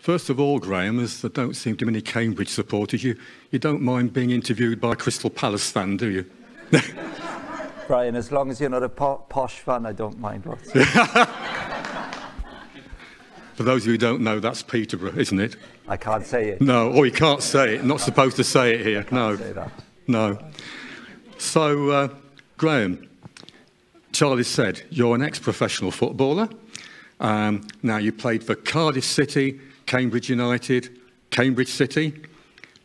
First of all, Graham, as there don't seem to be any Cambridge supporters, you don't mind being interviewed by a Crystal Palace fan, do you? Brian, as long as you're not a posh fan, I don't mind. For those of you who don't know, that's Peterborough, isn't it? I can't say it. No, or you can't say it. Not supposed to say it here. No. Say that. No. So, Graham, Charlie said you're an ex-professional footballer. Now, you played for Cardiff City, Cambridge United, Cambridge City.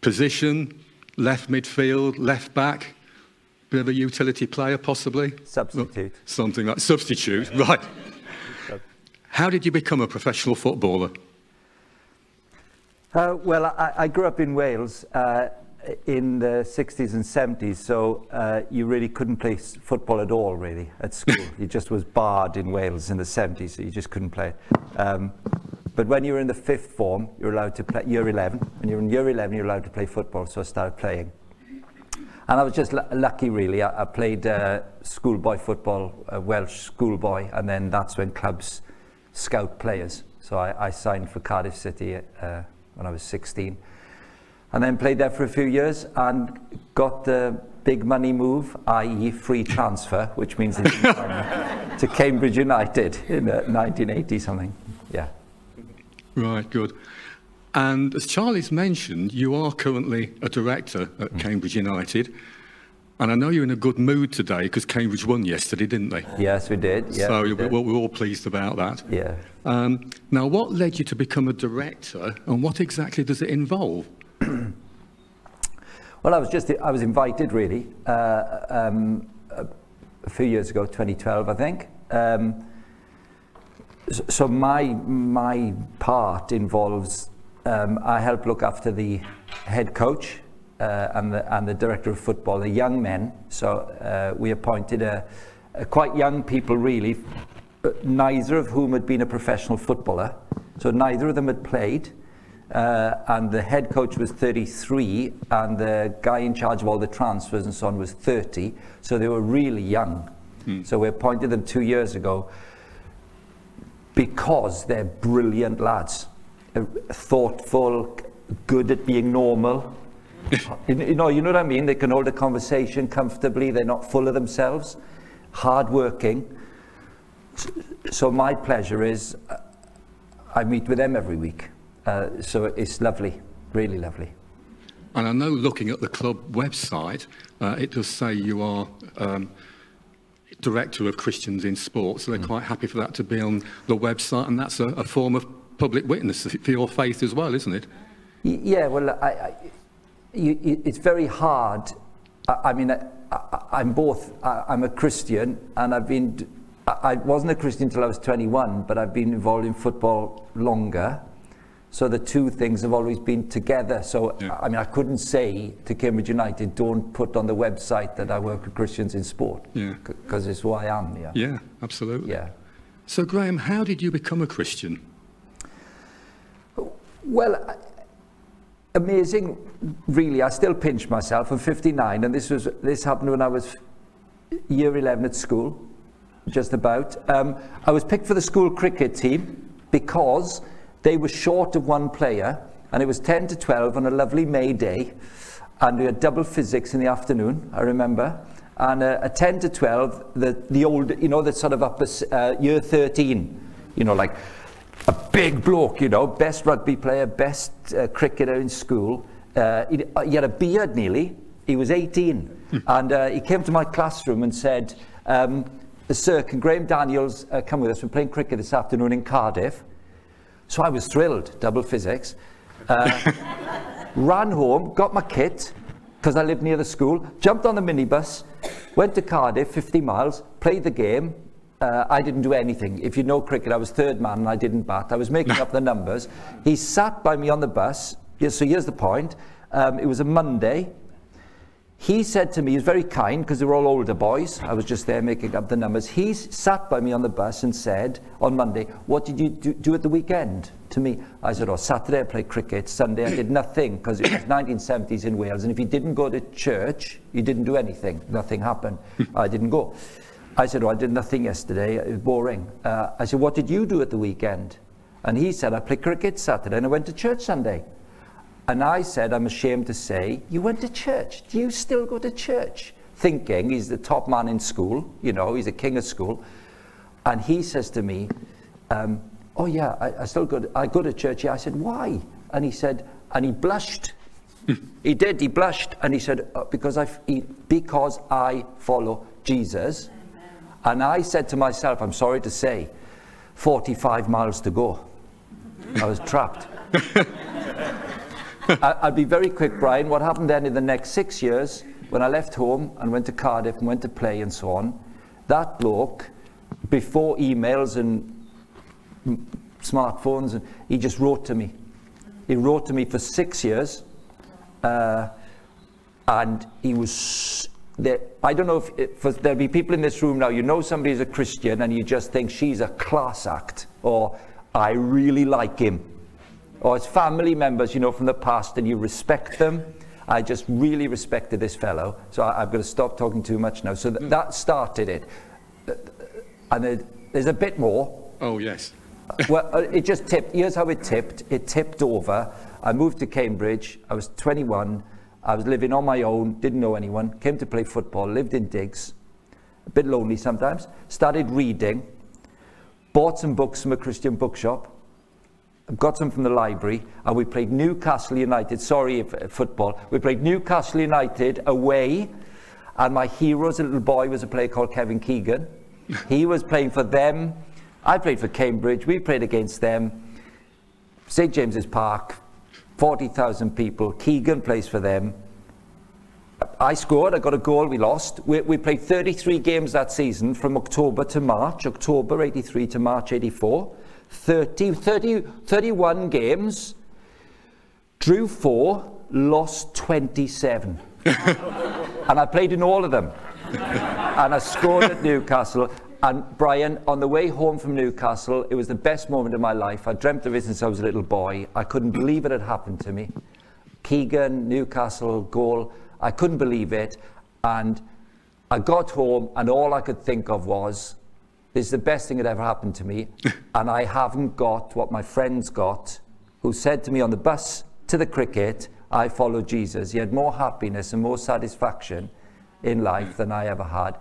Position, left midfield, left back. Bit of a utility player, possibly? Substitute. Something like substitute, right. How did you become a professional footballer? Well, I grew up in Wales in the 60s and 70s, so you really couldn't play football at all, really, at school. You just was barred in Wales in the 70s, so you just couldn't play. But when you were in the fifth form, you're allowed to play, year 11. When you're in year 11, you're allowed to play football, so I started playing. And I was just lucky, really. I played schoolboy football, Welsh schoolboy, and then that's when clubs scout players. So I signed for Cardiff City when I was 16. And then played there for a few years and got the big money move, i.e. free transfer, which means to Cambridge United in 1980 something. Yeah. Right, good. And as Charlie's mentioned, you are currently a director at Cambridge United. And I know you're in a good mood today because Cambridge won yesterday, didn't they? Yes, we did. Yeah, so we're all pleased about that. Yeah. Now, what led you to become a director and what exactly does it involve? Well, I was invited, really, a few years ago, 2012, I think. So my part involves, I help look after the head coach and the director of football, the young men. So we appointed quite young people, really, neither of whom had been a professional footballer. So neither of them had played. And the head coach was 33 and the guy in charge of all the transfers and so on was 30. So they were really young. So we appointed them 2 years ago because they're brilliant lads. Thoughtful, good at being normal. you know what I mean? They can hold a conversation comfortably. They're not full of themselves. Hard-working. So my pleasure is I meet with them every week. So it's lovely, really lovely. And I know looking at the club website, it does say you are Director of Christians in Sport, so they're quite happy for that to be on the website, and that's a form of public witness for your faith as well, isn't it? Yeah, well, it's very hard. I mean, I'm a Christian, and I wasn't a Christian until I was 21, but I've been involved in football longer. So the two things have always been together. So, yeah. I mean, I couldn't say to Cambridge United, don't put on the website that I work with Christians in Sport. Yeah. Because it's who I am. Yeah. Yeah, absolutely. Yeah. So, Graham, how did you become a Christian? Well, amazing, really. I still pinch myself. I'm 59, and this happened when I was year 11 at school, just about. I was picked for the school cricket team because they were short of one player, and it was 10 to 12 on a lovely May day, and we had double physics in the afternoon, I remember, and at 10 to 12, the old, you know, the sort of upper year 13, you know, like a big bloke, you know, best rugby player, best cricketer in school. He had a beard nearly. He was 18, and he came to my classroom and said, "Sir, can Graham Daniels come with us? We're playing cricket this afternoon in Cardiff." So I was thrilled, double physics. Ran home, got my kit, because I lived near the school, jumped on the minibus, went to Cardiff, 50 miles, played the game. I didn't do anything. If you know cricket, I was third man and I didn't bat. I was making up the numbers. He sat by me on the bus. So here's the point. It was a Monday. He said to me, he was very kind because they were all older boys. I was just there making up the numbers. He sat by me on the bus and said on Monday, "What did you do at the weekend?" To me, I said, "Oh, Saturday I played cricket. Sunday I did nothing," because it was 1970s in Wales. And if you didn't go to church, you didn't do anything. Nothing happened. I didn't go. I said, "Oh, I did nothing yesterday. It was boring." I said, "What did you do at the weekend?" And he said, I play cricket Saturday and I went to church Sunday. And I said, I'm ashamed to say, you went to church? Do you still go to church? Thinking he's the top man in school, you know, he's a king of school. And he says to me, oh yeah, I go to church. Yeah. I said, why? And he said, and he blushed. He blushed. And he said, because I follow Jesus. And I said to myself, I'm sorry to say, 45 miles to go. I was trapped. I'll be very quick, Brian. What happened then in the next 6 years, when I left home and went to Cardiff and went to play and so on, that bloke, before emails and smartphones, and he just wrote to me. He wrote to me for 6 years, and he was there. I don't know if there'll be people in this room now, you know somebody's a Christian and you just think she's a class act, or I really like him. Or it's family members, you know, from the past, and you respect them. I just really respected this fellow, so I've got to stop talking too much now. So that started it. And there's a bit more. Oh, yes. Well, it just tipped. Here's how it tipped. It tipped over. I moved to Cambridge. I was 21. I was living on my own, didn't know anyone. Came to play football, lived in digs. A bit lonely sometimes. Started reading. Bought some books from a Christian bookshop. Got some from the library, and we played Newcastle United. Sorry, football. We played Newcastle United away, and my hero as a little boy was a player called Kevin Keegan. He was playing for them. I played for Cambridge. We played against them. St. James's Park, 40,000 people. Keegan plays for them. I scored. I got a goal. We lost. We played 33 games that season from October to March. October 83 to March 84. 31 games, drew 4, lost 27. And I played in all of them. And I scored at Newcastle. And Brian, on the way home from Newcastle, it was the best moment of my life. I dreamt of it since I was a little boy. I couldn't believe it had happened to me. Keegan, Newcastle, goal. I couldn't believe it. And I got home and all I could think of was, this is the best thing that ever happened to me, and I haven't got what my friends got, who said to me on the bus to the cricket, I follow Jesus. He had more happiness and more satisfaction in life than I ever had.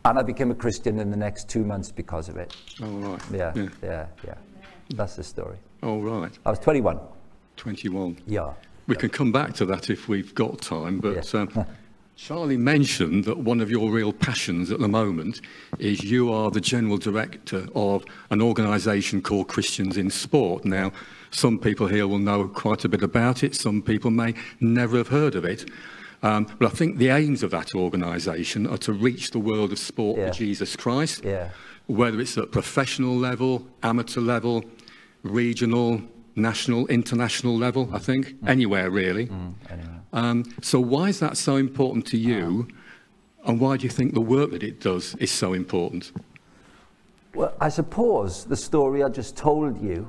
And I became a Christian in the next 2 months because of it. Oh, right. Yeah. That's the story. Oh, right. I was 21. 21. Yeah. We can come back to that if we've got time, but... Charlie mentioned that one of your real passions at the moment is you are the general director of an organisation called Christians in Sport. Now, some people here will know quite a bit about it. Some people may never have heard of it. But I think the aims of that organisation are to reach the world of sport for Jesus Christ, whether it's at professional level, amateur level, regional, national, international level, I think, anywhere really. Anywhere. So why is that so important to you, and why do you think the work that it does is so important? Well, I suppose the story I just told you,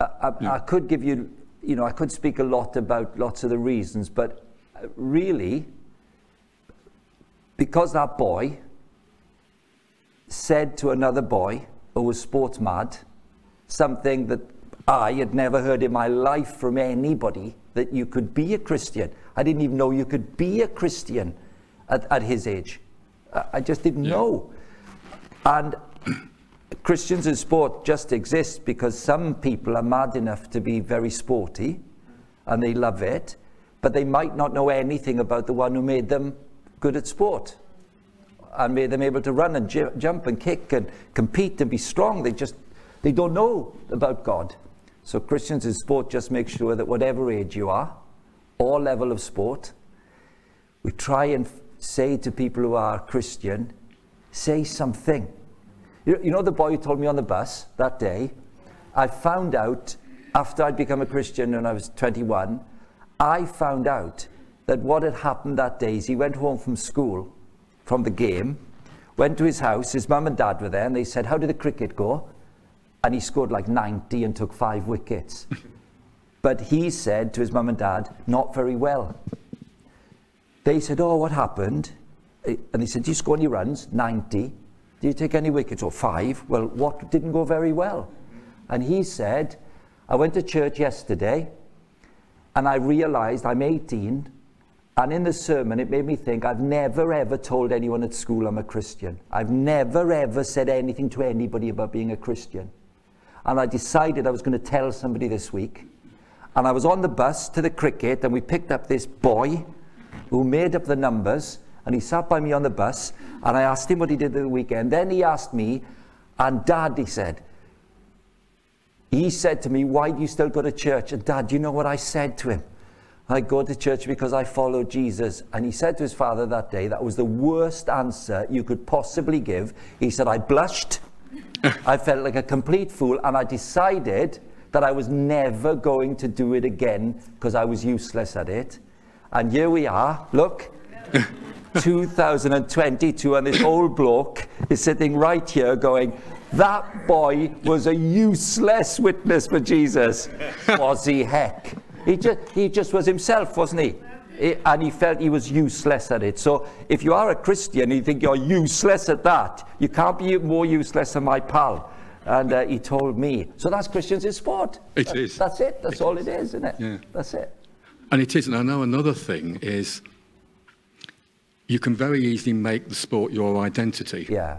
I could give you, I could speak a lot about lots of the reasons, but really, because that boy said to another boy who was sports mad, something that I had never heard in my life from anybody, that you could be a Christian. I didn't even know you could be a Christian at his age. I just didn't know. And Christians in Sport just exist because some people are mad enough to be very sporty and they love it, but they might not know anything about the one who made them good at sport and made them able to run and jump and kick and compete and be strong. They don't know about God. So Christians in Sport just make sure that whatever age you are, or level of sport, we try and say to people who are Christian, say something. You know the boy who told me on the bus that day? I found out, after I'd become a Christian when I was 21, I found out that what had happened that day is he went home from school, from the game, went to his house, his mum and dad were there, and they said, how did the cricket go? And he scored like 90 and took 5 wickets. But he said to his mum and dad, not very well. They said, oh, what happened? And he said, do you score any runs? 90. Do you take any wickets? Or 5? Well, what didn't go very well? And he said, I went to church yesterday and I realized I'm 18, and in the sermon it made me think I've never ever told anyone at school I'm a Christian. I've never ever said anything to anybody about being a Christian. And I decided I was going to tell somebody this week. And I was on the bus to the cricket and we picked up this boy who made up the numbers, and he sat by me on the bus and I asked him what he did at the weekend. Then he asked me, and Dad, he said to me, why do you still go to church? And Dad, do you know what I said to him? I go to church because I follow Jesus. And he said to his father that day, that was the worst answer you could possibly give. He said, I blushed. I felt like a complete fool, and I decided that I was never going to do it again because I was useless at it. And here we are, look, 2022, and this old bloke is sitting right here going, that boy was a useless witness for Jesus. Was he heck? He just was himself, wasn't he? And he felt he was useless at it. So if you are a Christian and you think you're useless at that, you can't be more useless than my pal. And he told me. So that's Christians in sport. It is. That's it. That's all it is, isn't it? Yeah. That's it. And it is. And I know another thing is you can very easily make the sport your identity. Yeah.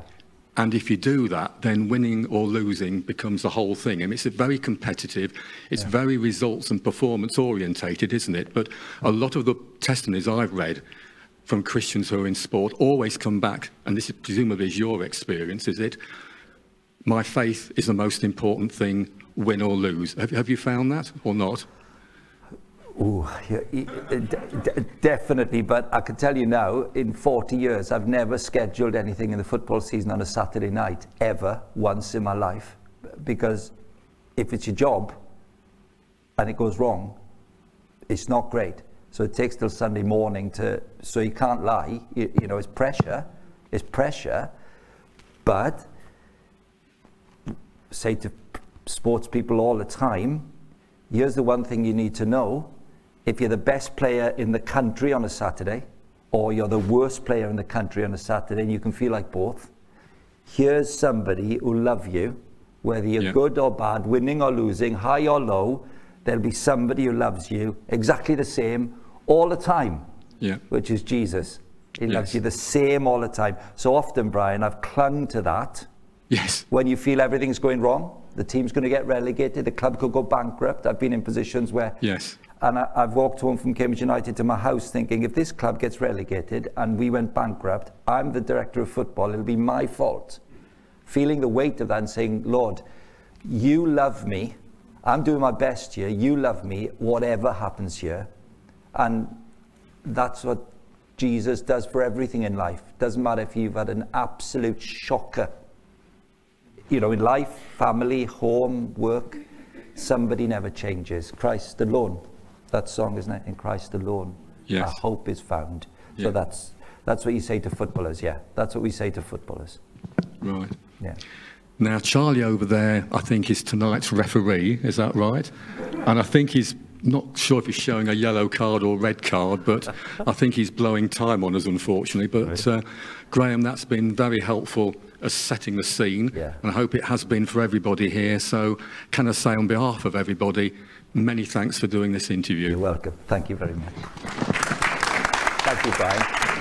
And if you do that, then winning or losing becomes the whole thing. I mean, it's very competitive. It's very results and performance orientated, isn't it? But a lot of the testimonies I've read from Christians who are in sport always come back, and this is presumably is your experience, is it? My faith is the most important thing, win or lose. Have you found that or not? Oh, definitely, but I can tell you now, in 40 years, I've never scheduled anything in the football season on a Saturday night, ever, once in my life. Because if it's your job and it goes wrong, it's not great. So it takes till Sunday morning so you can't lie. You know, it's pressure, but say to sports people all the time, here's the one thing you need to know. If you're the best player in the country on a Saturday, or you're the worst player in the country on a Saturday, and you can feel like both, here's somebody who loves you, whether you're good or bad, winning or losing, high or low, there'll be somebody who loves you exactly the same all the time, which is Jesus. He loves you the same all the time. So often, Brian, I've clung to that. Yes. When you feel everything's going wrong, the team's going to get relegated, the club could go bankrupt. I've been in positions where... Yes. And I've walked home from Cambridge United to my house thinking, if this club gets relegated and we went bankrupt, I'm the director of football, it'll be my fault. Feeling the weight of that and saying, Lord, you love me. I'm doing my best here. You love me, whatever happens here. And that's what Jesus does for everything in life. Doesn't matter if you've had an absolute shocker. You know, in life, family, home, work, somebody never changes. Christ alone. That song, isn't it? In Christ alone, our hope is found. So that's what you say to footballers, That's what we say to footballers. Right. Yeah. Now, Charlie over there, I think, is tonight's referee. Is that right? And I think he's not sure if he's showing a yellow card or red card, but I think he's blowing time on us, unfortunately. But Graham, that's been very helpful as setting the scene, and I hope it has been for everybody here. So can I say on behalf of everybody, many thanks for doing this interview. You're welcome. Thank you very much. Thank you, Brian.